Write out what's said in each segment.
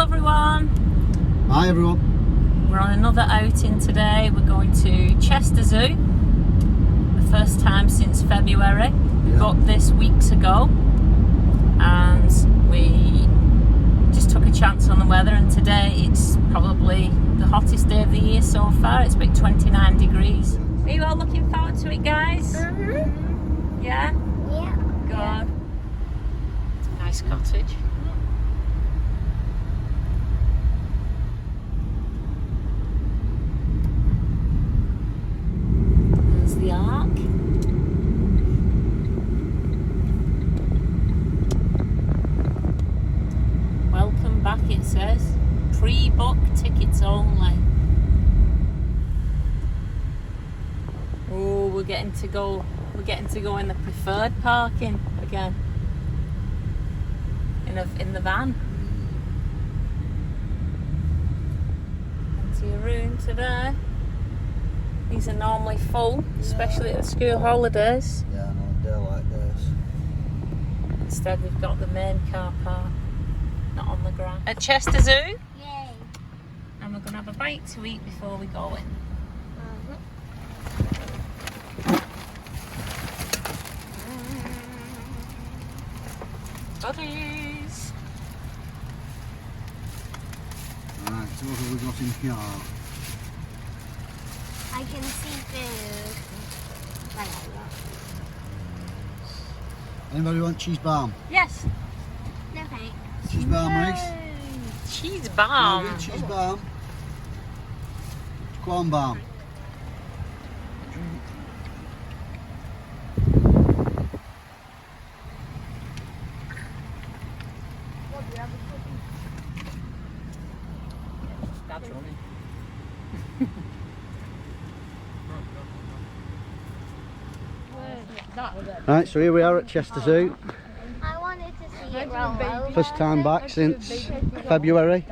everyone. Hi everyone. We're on another outing today. We're going to Chester Zoo. The first time since February. We booked this weeks ago and we just took a chance on the weather, and today it's probably the hottest day of the year so far. It's about 29 degrees. Are you all looking forward to it, guys? Mm-hmm. Yeah? Yeah. Good. Nice cottage. There's the ark. Welcome back, it says. Pre-book tickets only. Oh, we're getting to go in the preferred parking again. In the van. Plenty of room today. These are normally full, especially at the school holidays. Yeah, on a day like this. Instead we've got the main car park, not on the ground. At Chester Zoo. Yay. And we're going to have a bite to eat before we go in. Buddies! Alright, so what have we got in here? I can see food. Anybody want cheese balm? Yes! No thanks. Cheese balm, Reese? Cheese No, balm! get cheese balm. Corn balm. Right, so here we are at Chester Zoo. I wanted to see it roll over. First time back since February.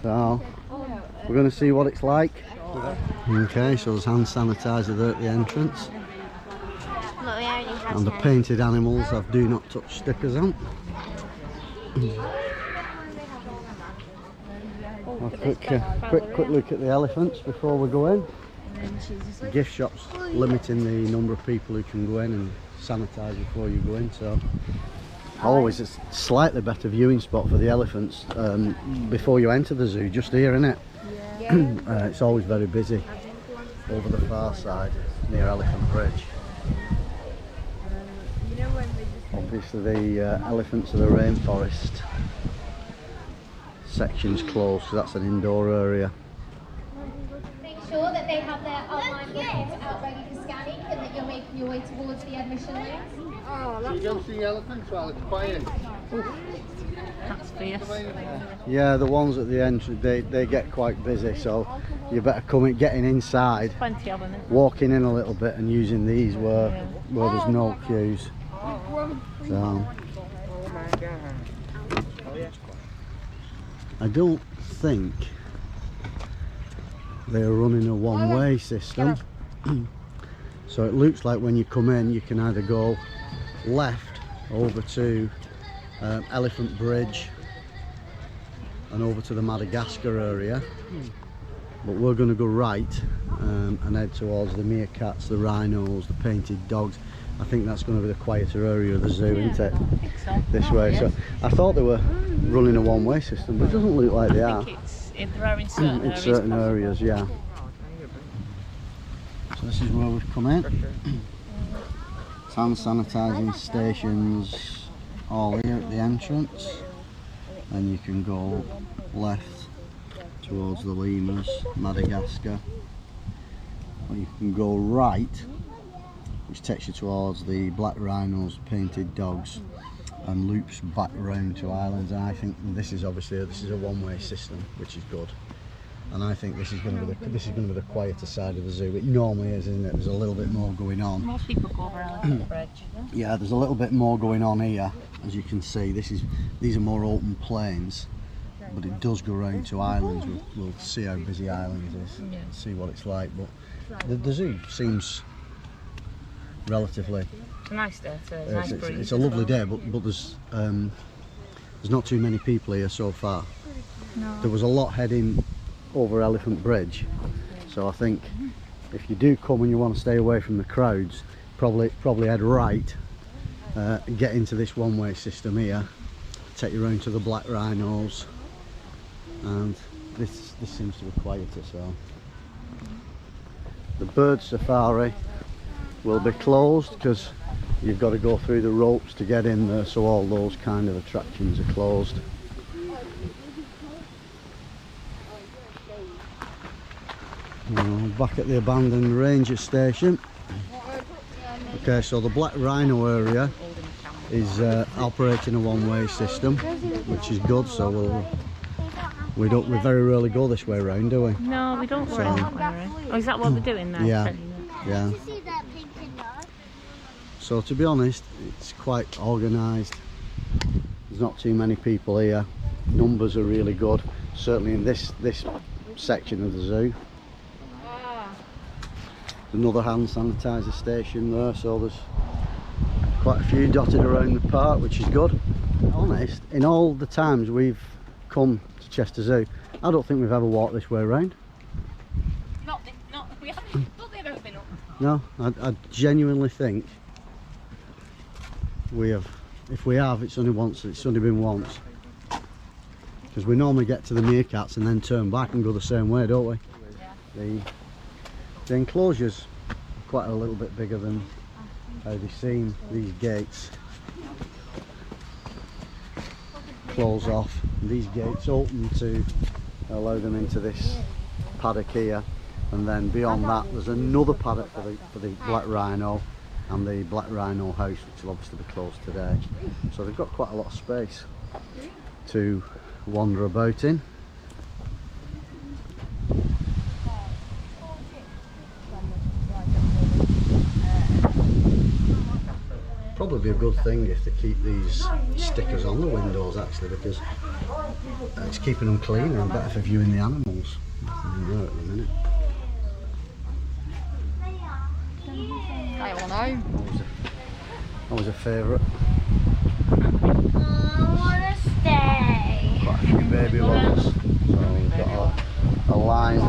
So we're going to see what it's like. Okay, so there's hand sanitizer there at the entrance. But we already had And the them. painted animals have do not touch stickers on. A quick look at the elephants before we go in. The gift shop's limiting the number of people who can go in and sanitise before you go in, so always a slightly better viewing spot for the elephants before you enter the zoo, just here, innit? It's always very busy over the far side near Elephant Bridge. Obviously the elephants of the rainforest section's closed, so that's an indoor area. Make sure that they have their online bookings out ready for scanning and that you're making your way towards the admission lanes. So you don't see elephants while it's quiet? That's fierce. Yeah, the ones at the entrance, they get quite busy, so you better getting inside, Plenty of them. walking in a little bit and using these where there's no queues. So I don't think they're running a one-way system. So it looks like when you come in you can either go left over to Elephant Bridge and over to the Madagascar area, but we're going to go right and head towards the meerkats, the rhinos, the painted dogs. I think that's going to be the quieter area of the zoo, isn't it? I think so. This way. So I thought they were running a one-way system, but it doesn't look like they are. I think there are in certain In areas. certain areas, yeah. So this is where we've come in. Hand sanitising stations all here at the entrance, and you can go left towards the lemurs, Madagascar, or you can go right, which takes you towards the black rhinos, painted dogs, and loops back round to islands. And I think this is a one-way system, which is good. And I think this is going to be the quieter side of the zoo. It normally is, isn't it? There's a little bit more going on. Most people go over Elephant Bridge. Yeah, there's a little bit more going on here, as you can see. These are more open plains, but it does go round to islands. We'll see how busy islands is, see what it's like. But the zoo seems relatively. It's a nice day too. Nice breeze. It's a lovely day, but there's there's not too many people here so far. No. There was a lot heading over Elephant Bridge, so I think if you do come and you want to stay away from the crowds, probably head right, get into this one-way system here, take you round to the Black Rhinos, and this seems to be quieter. So the bird safari will be closed because you've got to go through the ropes to get in there, so all those kind of attractions are closed. Back at the abandoned ranger station. Okay, so the Black Rhino area is operating a one-way system, which is good. So we very rarely go this way around, do we? No, we don't. So, oh, is that what they're doing there? Yeah, yeah. See that pink and dog? So to be honest, it's quite organised. There's not too many people here. Numbers are really good, certainly in this section of the zoo. Another hand sanitizer station there, so there's quite a few dotted around the park, which is good. Honest, in all the times we've come to Chester Zoo, I don't think we've ever walked this way around. We haven't. Not they've ever been up. No, I genuinely think we have. If we have, it's only been once. Because we normally get to the meerkats and then turn back and go the same way, don't we? Yeah. The enclosures are quite a little bit bigger than how they seem. These gates close off. These gates open to allow them into this paddock here, and then beyond that there's another paddock for the Black Rhino and the Black Rhino house, which will obviously be closed today. So they've got quite a lot of space to wander about in. Probably be a good thing if they keep these stickers on the windows, actually, because it's keeping them cleaner and better for viewing the animals. Nothing there at the minute. I don't know. Always a favourite. I want to stay. Quite a few baby lovers. So we've got a line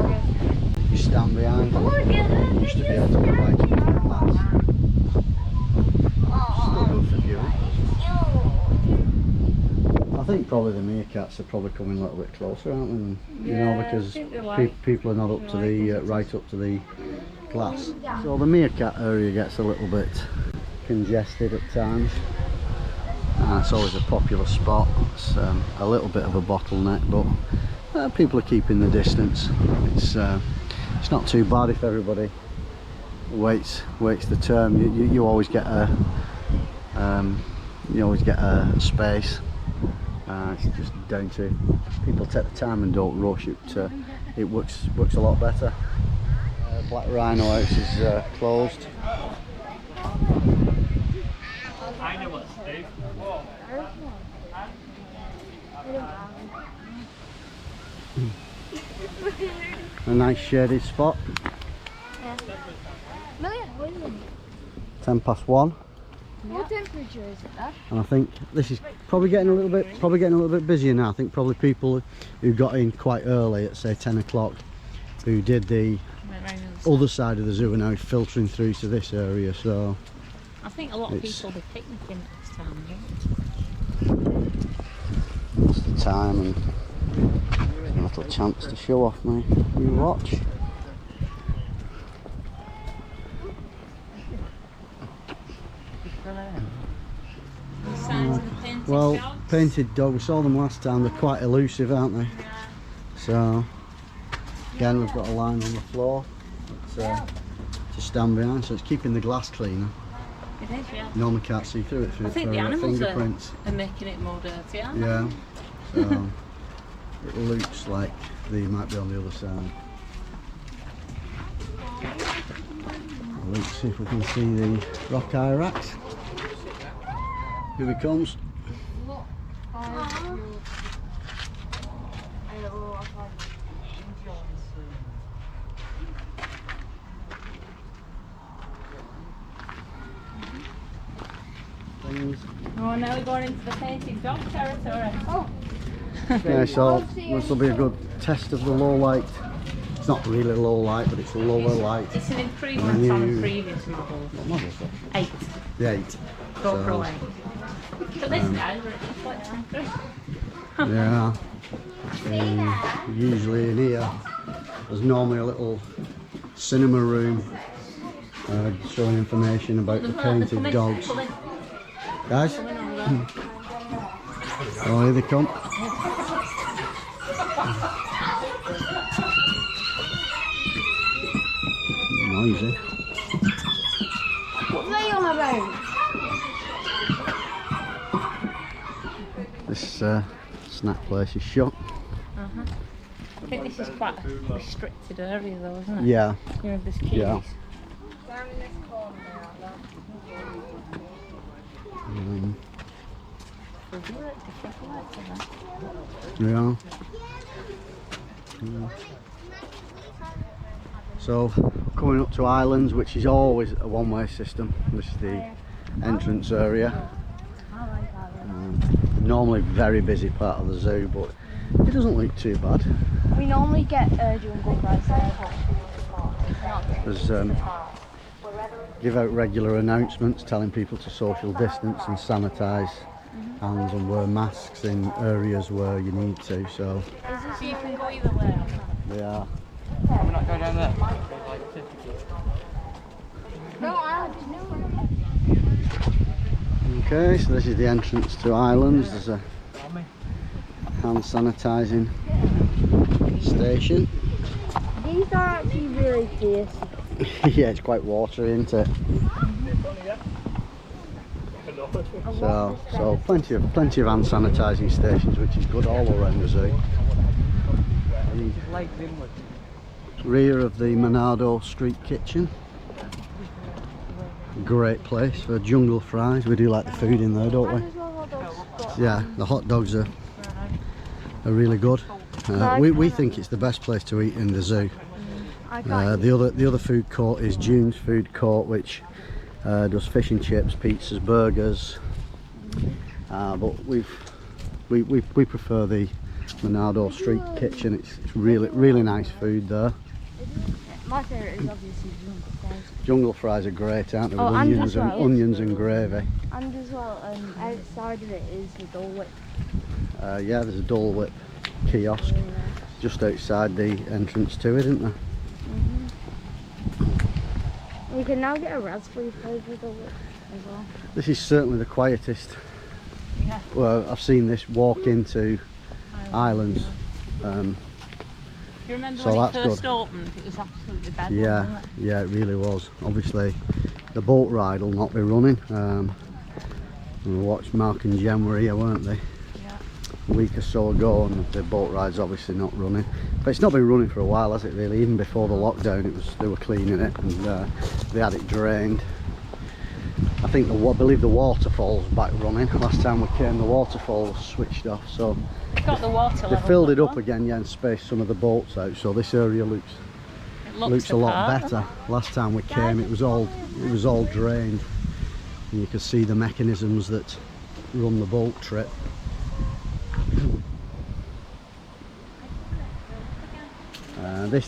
you stand behind. You used to be able to go right into the glass. Still good for viewing. I think probably the meerkats are probably coming a little bit closer, aren't they? You know, because people are not up to the right up to the glass. So the meerkat area gets a little bit congested at times. It's always a popular spot. It's a little bit of a bottleneck, but people are keeping the distance. It's not too bad if everybody waits the turn. You always get a space. It's just down to people take the time and don't rush it. It works a lot better. Black Rhino house is closed. I know what to do. A nice shaded spot. Yeah. 1:10. What temperature is it there? And I think this is probably getting a little bit busier now. I think probably people who got in quite early at say 10 o'clock, who did the other side of the zoo, are now filtering through to this area. So I think a lot of people will be picnicking next time. That's the time and a little chance to show off my new watch. Well, painted dog, we saw them last time, they're quite elusive, aren't they? So, again, we've got a line on the floor to stand behind, so it's keeping the glass cleaner. It is, yeah. Normally can't see through it I think the animals fingerprints. are making it more dirty, aren't they? Yeah, so it looks like they might be on the other side. Let's see if we can see the rock Hyrax. Here he comes. Oh, now we're going into the painted dog territory. Oh, Yeah, so this will be a good test of the low light. It's not really low light, but it's a lower light. It's an improvement on the previous model. What model is that? 8. The 8. GoPro 8. So this guy's really Yeah. Usually in here, there's normally a little cinema room showing information about the painted dogs. Guys? Oh, here they come. Noisy. what are they on about? This snack place is shut. I think this is quite a restricted area though, isn't it? Yeah. You know, there's keys. Yeah. Yeah. So coming up to Islands, which is always a one-way system. This is the entrance area. Normally very busy part of the zoo, but it doesn't look too bad. We normally get jungle fries there. There's give out regular announcements telling people to social distance and sanitise hands and wear masks in areas where you need to. So So you can go either way. they are. We're not going down there. No, I no. Okay, so this is the entrance to Islands. There's a hand sanitising station. These are actually really fierce. Yeah, it's quite watery, isn't it? So plenty of hand sanitising stations, which is good all around the zoo. The rear of the Manado street kitchen. Great place for jungle fries. We do like the food in there, don't we? Yeah, the hot dogs are really good. We think it's the best place to eat in the zoo. The other food court is June's Food Court, which does fish and chips, pizzas, burgers. But we prefer the Manado street kitchen. It's really nice food there. My favourite is obviously jungle fries. Jungle fries are great, aren't they? With Oh, and onions as well. onions and gravy. And as well, outside of it is the Dole Whip. Yeah, there's a Dole Whip kiosk just outside the entrance to it, isn't there? We can now get a raspberry flavoured Dole Whip as well. This is certainly the quietest. Yeah. Well, I've seen this walk into Islands. You remember So when that's it first good. opened? It was absolutely bad. Yeah, Wasn't it? yeah, it really was. Obviously, the boat ride will not be running. We watched Mark and Jem were here, weren't they? Yeah. A week or so ago, and the boat ride's obviously not running. But it's not been running for a while, has it? Really, even before the lockdown, they were cleaning it and they had it drained. I believe the waterfall's back running. Last time we came, the waterfall was switched off, so It's got the water they level filled it up on. again, yeah, and spaced some of the boats out. So this area looks It looks a lot apart. better. Last time we came, it was all drained, and you could see the mechanisms that run the boat trip.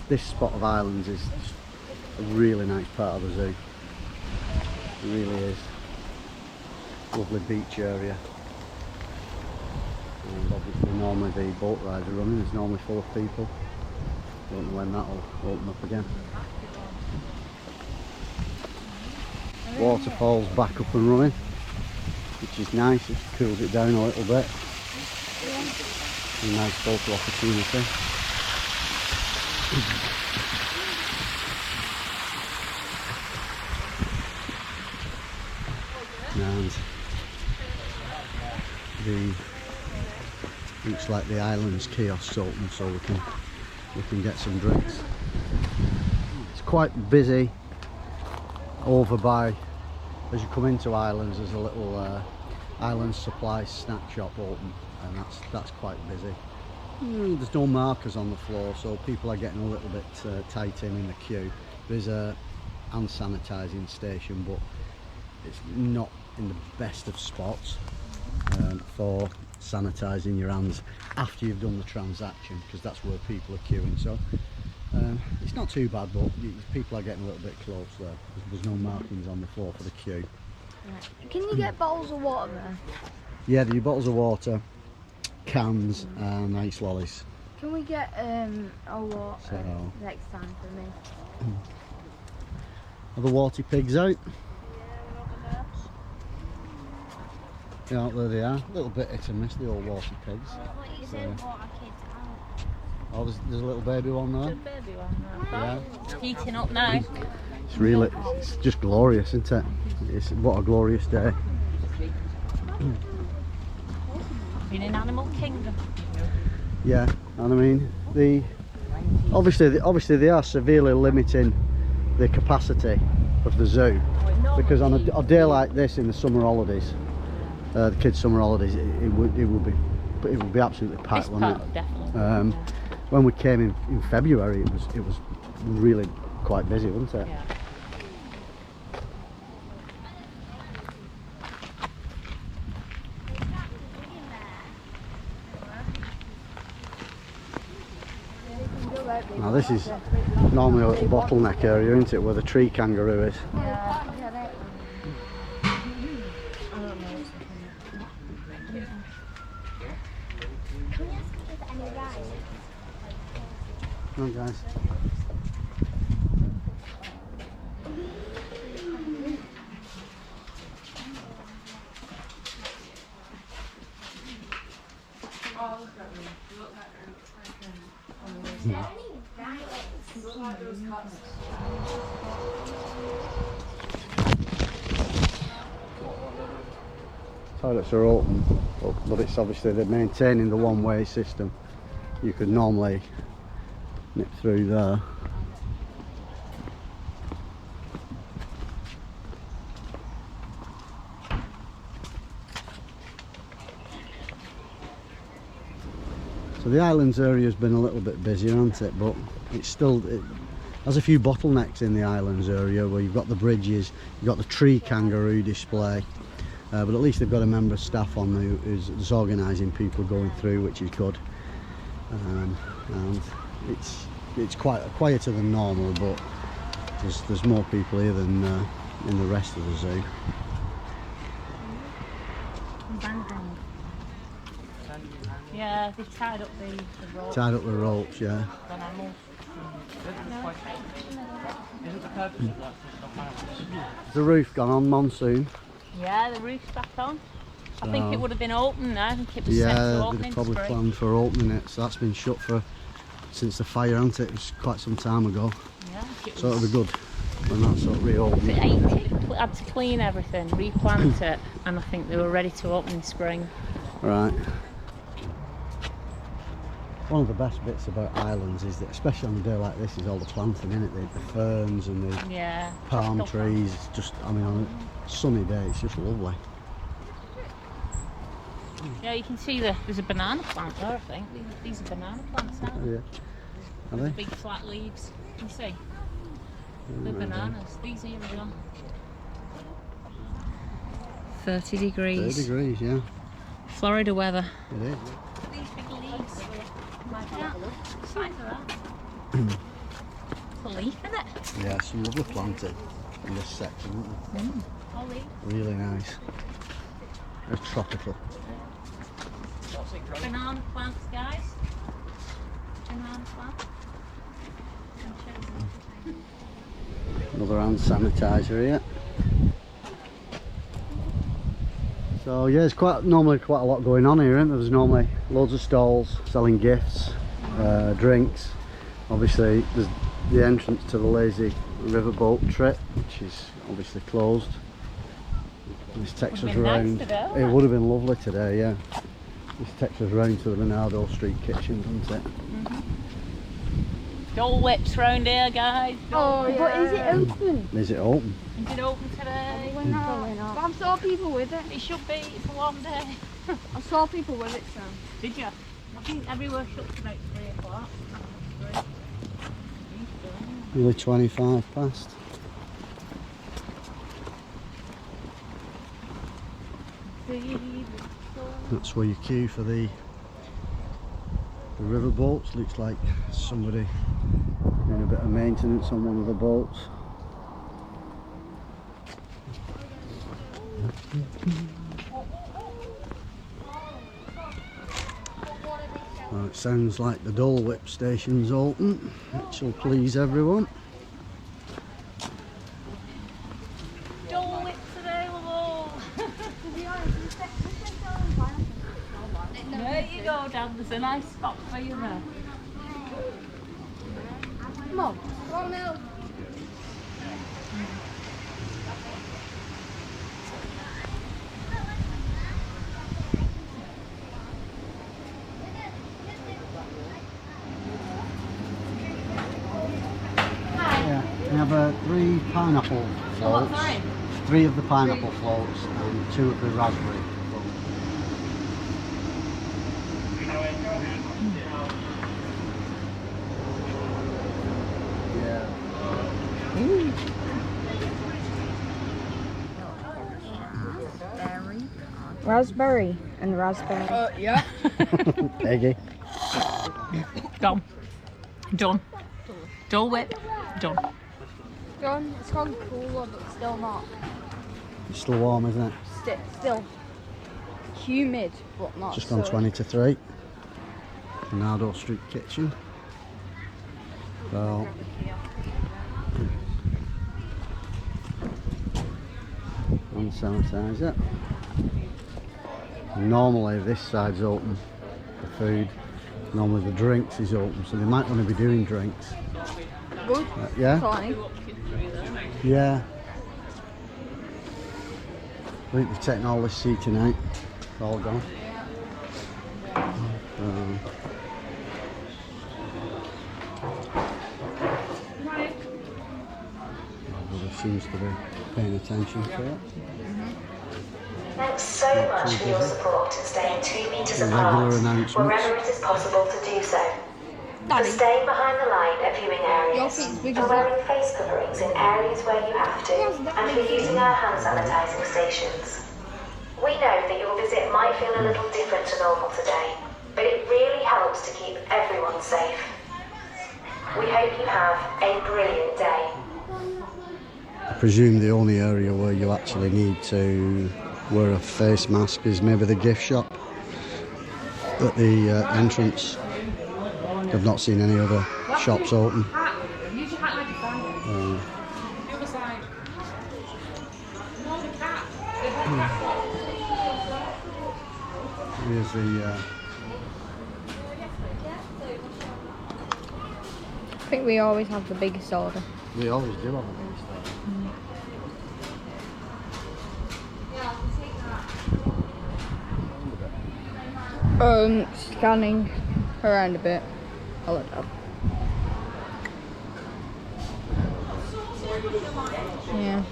This spot of Islands is just a really nice part of the zoo. It really is. Lovely beach area. And obviously normally the boat rides are running, it's normally full of people. Don't know when that'll open up again. Waterfall's back up and running, which is nice, it cools it down a little bit. A nice photo opportunity. And looks like the Islands kiosk's open, so we can get some drinks. It's quite busy over by, as you come into Islands, there's a little Islands supply snack shop open, and that's quite busy. There's no markers on the floor, so people are getting a little bit tight in the queue. There's a hand sanitising station, but it's not in the best of spots. for sanitising your hands after you've done the transaction, because that's where people are queuing. So it's not too bad, but people are getting a little bit close there. There's no markings on the floor for the queue. Can you get bottles of water there? Yeah, there are bottles of water, cans and ice lollies. Can we get a water So, next time for me? are the Warty Pigs out? Yeah, there they are. A little bit hit and miss, the old Warty Pigs. So, oh, there's a little baby one there. Baby one. Yeah. It's heating up now. It's really, it's just glorious, isn't it? What a glorious day. Been in Animal Kingdom. Yeah, and I mean, obviously they are severely limiting the capacity of the zoo, because on a day like this in the summer holidays, the kids' summer holidays, it would be absolutely packed, wouldn't it? Definitely. When we came in February, it was really quite busy, wasn't it? Yeah. Now this is normally a little bottleneck area, isn't it, where the tree kangaroo is. Come on, guys. Toilets are open, but it's obviously they're maintaining the one-way system. You could normally nip through there. So the islands area has been a little bit busier, hasn't it? But it's still, it has a few bottlenecks in the islands area, where you've got the bridges, you've got the tree kangaroo display, but at least they've got a member of staff on who's organising people going through, which is good. And it's quite quieter than normal, but there's more people here than in the rest of the zoo. Yeah, they've tied up the ropes. Tied up the ropes, yeah. Has the roof gone on monsoon? Yeah, the roof's back on. I think it would have been open now. I think it was set to Yeah, open they'd in probably spring. planned for opening it, so that's been shut since the fire, hasn't it? It was quite some time ago. Yeah, I think it So was, it'll be good when that sort of reopens. it had to clean everything, replant it, and I think they were ready to open in spring. Right. One of the best bits about islands is that, especially on a day like this, is all the planting in it, the ferns and the Yeah. palm tropical trees. It's just, I mean, on a sunny day, it's just lovely. plants. Yeah, you can see there's a banana plant there, I think. These are banana plants, aren't they? Yeah. Are they? Big flat leaves. You can see. Oh, The right, bananas. These here as well. 30 yeah. degrees. 30 degrees, yeah. Florida weather. It is. These big leaves. Like that. Size of that. It's a leaf, isn't it? Yeah, some lovely planting in this section, isn't there? All leaf. Really nice. It's tropical. Banana plants, guys. Banana plant. Another hand sanitizer here. So yeah, there's normally quite a lot going on here, isn't there? There's normally loads of stalls selling gifts, drinks. Obviously there's the entrance to the lazy riverboat trip, which is obviously closed. This takes us around. Nice today, It would have been lovely today, yeah. This takes us round to the Manado Street kitchen, doesn't it? Dole Whip's round here, guys. Oh, but is it open? Is it open? Is it open today? We're not. But I saw people with it. It should be. It's a warm day. I saw people with it, so. Did you? I think everywhere shuts about 3 o'clock. Nearly 25 past. See the That's where you queue for the river boats. Looks like somebody doing a bit of maintenance on one of the boats. Well, it sounds like the Dole Whip station's open, which will please everyone. Dole Whip's available! There you go, Dan, there's a nice spot for you there. Mum, want milk? Yeah, we have 3 pineapple floats, 3 of the pineapple floats and 2 of the raspberry floats. Raspberry and raspberry. Yeah. Peggy. Done. Done. Dole Whip. Done. John, it's gone cooler, but still not. It's still warm, isn't it? Still humid, but not. Just gone 20 to 3. Manado Street Kitchen. So, hand sanitizer. Normally this side's open for food. Normally the drinks is open, so they might want to be doing drinks. Good. Yeah? Fine. Yeah. I think they've taken all this seating out. It's all gone. Everybody seems to be paying attention to it. Thanks so much for your support and staying 2 metres The apart regular announcements. wherever it is possible to do so. For staying behind the line at viewing areas, for wearing face coverings in areas where you have to, and for using our hand sanitising stations. We know that your visit might feel a little different to normal today, but it really helps to keep everyone safe. We hope you have a brilliant day. I presume the only area where you actually need to wear a face mask is maybe the gift shop at the entrance. I've not seen any other shops open. Here's the I think we always have the biggest order. we always do have a big store. Scanning around a bit. I'll let up. Yeah.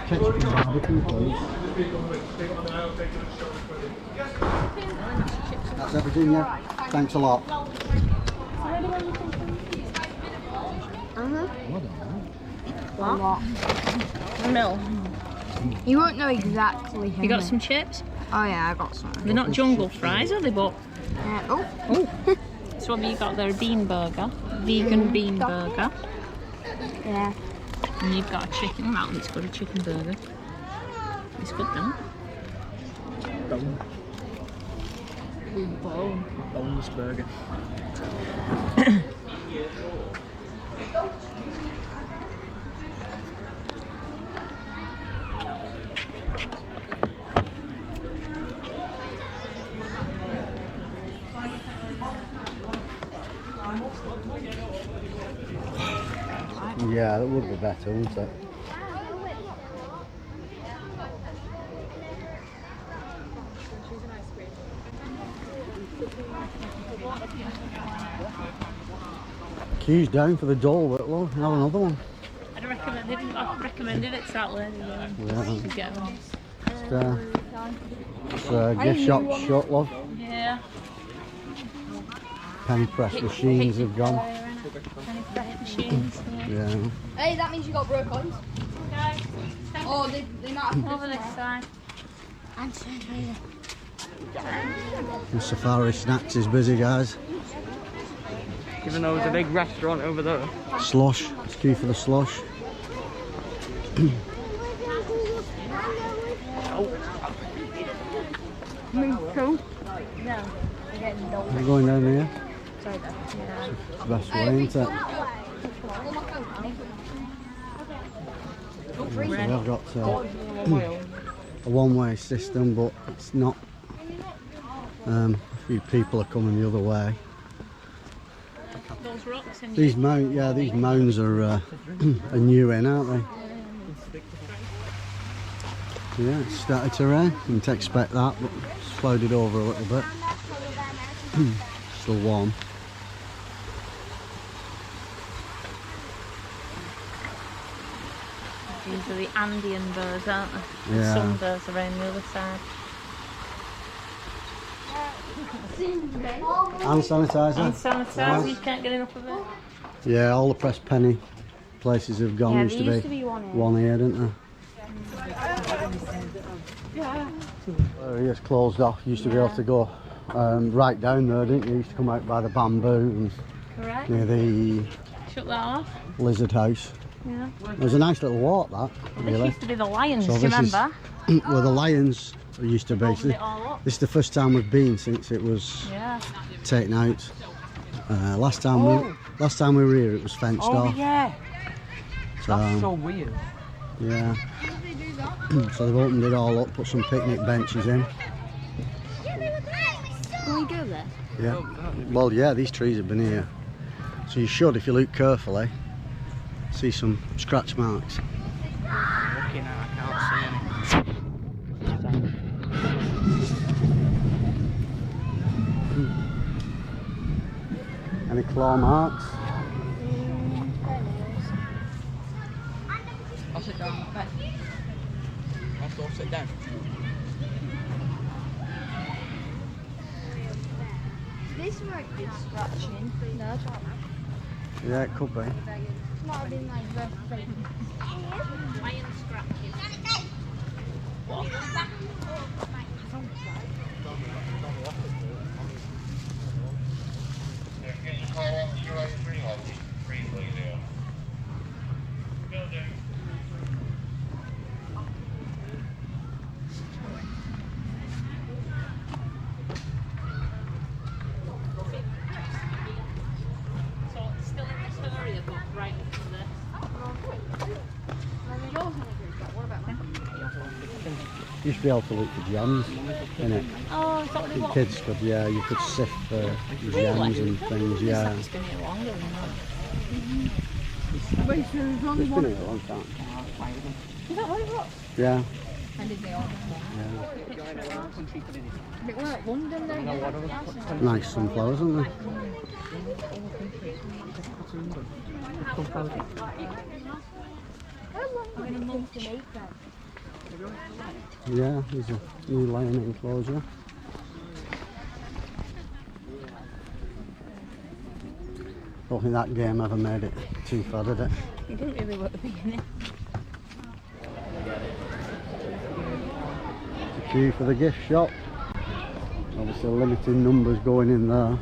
Ketchup and barbecue, please. That's everything, yeah? Thanks a lot. What? Milk. You won't know exactly how You got many. some chips? Oh yeah, I got some. They're not jungle fries, are they? But Oh. so what have you got there? A bean burger, vegan bean burger, Yeah. and you've got a chicken. That one's got a chicken burger. It's good then. Boneless burger. Yeah, that would be better, wouldn't it? Queue's down for the Dole Whip, well, have another one. I'd recommended it to that lady. Yeah. To get one. It's gift shop shut, love. Yeah. Penny press machines have gone. Penny press machines. Yeah. Hey, that means you got broke coins. Guys, Oh, they might have over this side. The Safari Snacks is busy, guys. Even though there's a big restaurant over there. Slush, it's queue for the slush. We're going down here. It's the best way, isn't it? So we've got a one-way system, but it's not. A few people are coming the other way. Those rocks in These mounds are are new in, aren't they? So yeah, it's started to rain. You didn't expect that, but it's floated over a little bit. Still warm. These are the Andean birds, aren't they? Yeah. Some birds are around the other side. Hand sanitizer. And sanitizer, you can't get enough of it. Yeah, all the pressed penny places have gone. Yeah, Used there to be one here. one here, didn't there? It's closed off. You used to be able to go right down there, didn't you? You used to come out by the bamboo and Correct. near the Shut that off. lizard house. Yeah. It was a nice little walk, that, This really. used to be the lions, So do you this is- remember? Where the lions used to be. Opened it all up. This is the first time we've been since it was Yeah. taken out. Last time we were here, it was fenced off. yeah. So, That's so weird. yeah. So they've opened it all up, put some picnic benches in. Can we go there? Yeah. Well, yeah, these trees have been here. So you should, if you look carefully, see some scratch marks. Looking at, I can't see any. Any claw marks? I'll sit down. I'll sit down. This might be scratching. No, it's not. Yeah, it could be. Might have been like the Lion scratches. So it's still in this area, but right up to this. You used to be able to look for gems, innit? Oh, is that what it was? Kids could, yeah, you could sift for gems and things, yeah. It's been here longer than that. It's been here a long time. Is that what it was? Yeah. It was like London then. Nice sunflowers, aren't they? I'm in a month to make that. Yeah, there's a new lion enclosure. Don't think that game ever made it too far, did it? It didn't really work at the beginning. The queue for the gift shop. Obviously limited numbers going in there.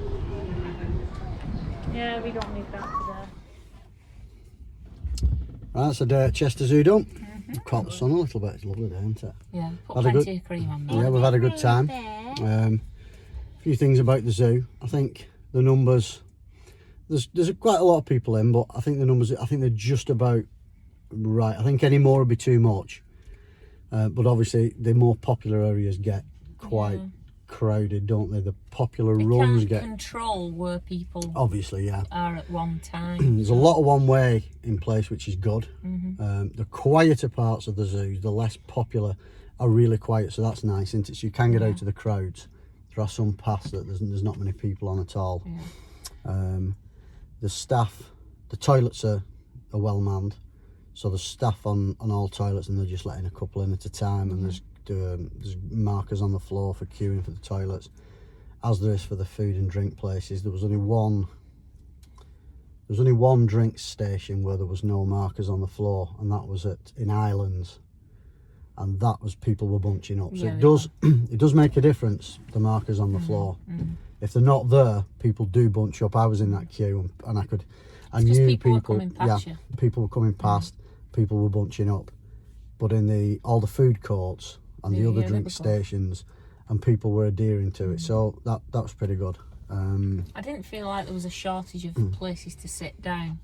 Yeah, we don't need that today. That's a day at Chester Zoo dump. We've caught the sun a little bit, it's lovely day, isn't it? Yeah, put Had a plenty good- of cream on there. Yeah, we've had a good time. A few things about the zoo. I think the numbers, there's quite a lot of people in, but I think the numbers, I think they're just about right. I think any more would be too much. But obviously the more popular areas get quite crowded, don't they? The popular They runs can't get, control where people obviously, yeah. are at one time. There's a lot of one way in place, which is good. Mm-hmm. The quieter parts of the zoo, the less popular, are really quiet, so that's nice, isn't it? So you can get out of the crowds. There are some paths that there's not many people on at all. Yeah. The staff, the toilets are well manned, so there's staff on all toilets, and they're just letting a couple in at a time, and there's markers on the floor for queuing for the toilets, as there is for the food and drink places. There was only one drinks station where there was no markers on the floor, and that was in Islands. and that was people were bunching up. So Yeah, it does it does make a difference, the markers on the floor. If they're not there, people do bunch up. I was in that queue and I knew people were coming past you. people were coming past, people were bunching up. But in all the food courts and the other drink stations, and people were adhering to it, so that was pretty good. I didn't feel like there was a shortage of places to sit down.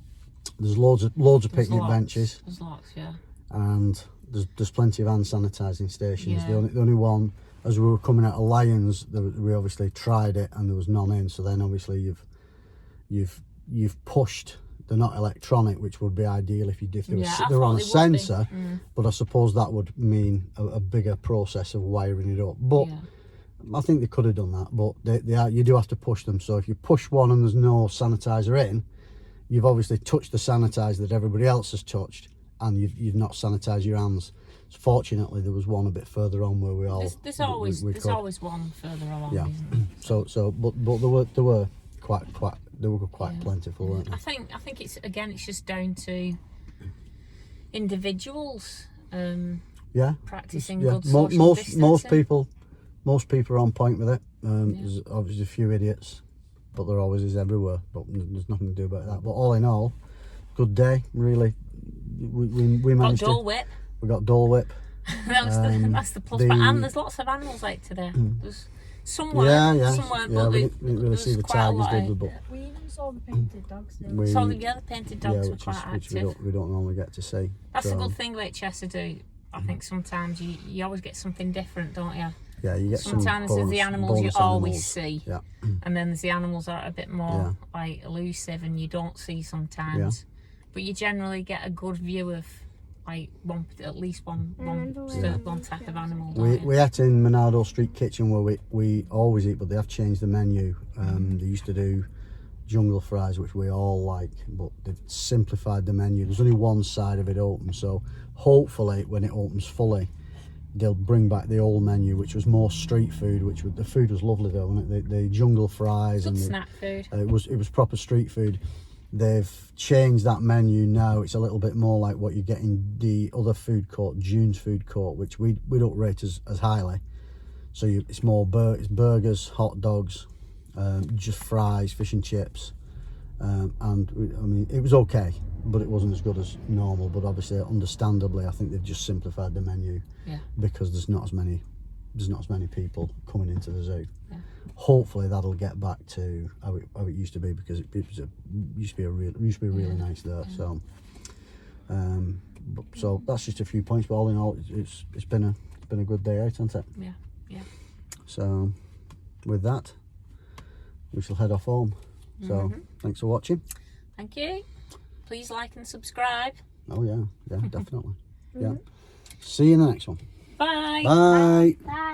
There's loads of picnic benches. There's lots, yeah. And there's plenty of hand sanitising stations. Yeah. The only one, as we were coming out of Lions, we obviously tried it and there was none in. So then obviously you've pushed. They're not electronic, which would be ideal if they were on a sensor. But I suppose that would mean a bigger process of wiring it up. But I think they could have done that. But you do have to push them. So if you push one and there's no sanitizer in, you've obviously touched the sanitizer that everybody else has touched, and you've not sanitised your hands. So fortunately, there was one a bit further on where we all. There's always one further along. Yeah. Isn't there? But they were quite plentiful, weren't they? I think it's just down to individuals. Practicing good social distancing. Most people are on point with it. There's obviously a few idiots, but there always is everywhere. But there's nothing to do about that. But all in all, good day. Really, we managed Dole Whip. We got Dole Whip. That's the plus. And there's lots of animals out today. There's somewhere, but we didn't really see the tigers, did we? But We even saw the painted dogs. the painted dogs were quite which active. we don't normally get to see. That's the good thing about Chesadoo. I think sometimes you always get something different, don't you? Yeah, you get sometimes there's the animals you always see, yeah, and then there's the animals that are a bit more like elusive and you don't see sometimes. But you generally get a good view of like at least one type of animal. We ate in Manado Street Kitchen where we always eat, but they have changed the menu. They used to do jungle fries, which we all like, but they've simplified the menu. There's only one side of it open, so hopefully when it opens fully, they'll bring back the old menu, which was more street food. The food was lovely though, wasn't it? The jungle fries and snack food. It was proper street food. They've changed that menu now. It's a little bit more like what you get in the other food court, June's food court, which we don't rate as highly. So it's more it's burgers, hot dogs, just fries, fish and chips, and I mean it was okay, but it wasn't as good as normal. But obviously, understandably, I think they've just simplified the menu because there's not as many people coming into the zoo. Hopefully that'll get back to how it used to be, because it used to be really nice there. So so that's just a few points, but all in all it's been a good day out, hasn't it? Yeah. So with that, we shall head off home. So thanks for watching. Thank you. Please like and subscribe. Oh yeah, definitely. Yeah. See you in the next one. Bye. Bye. Bye.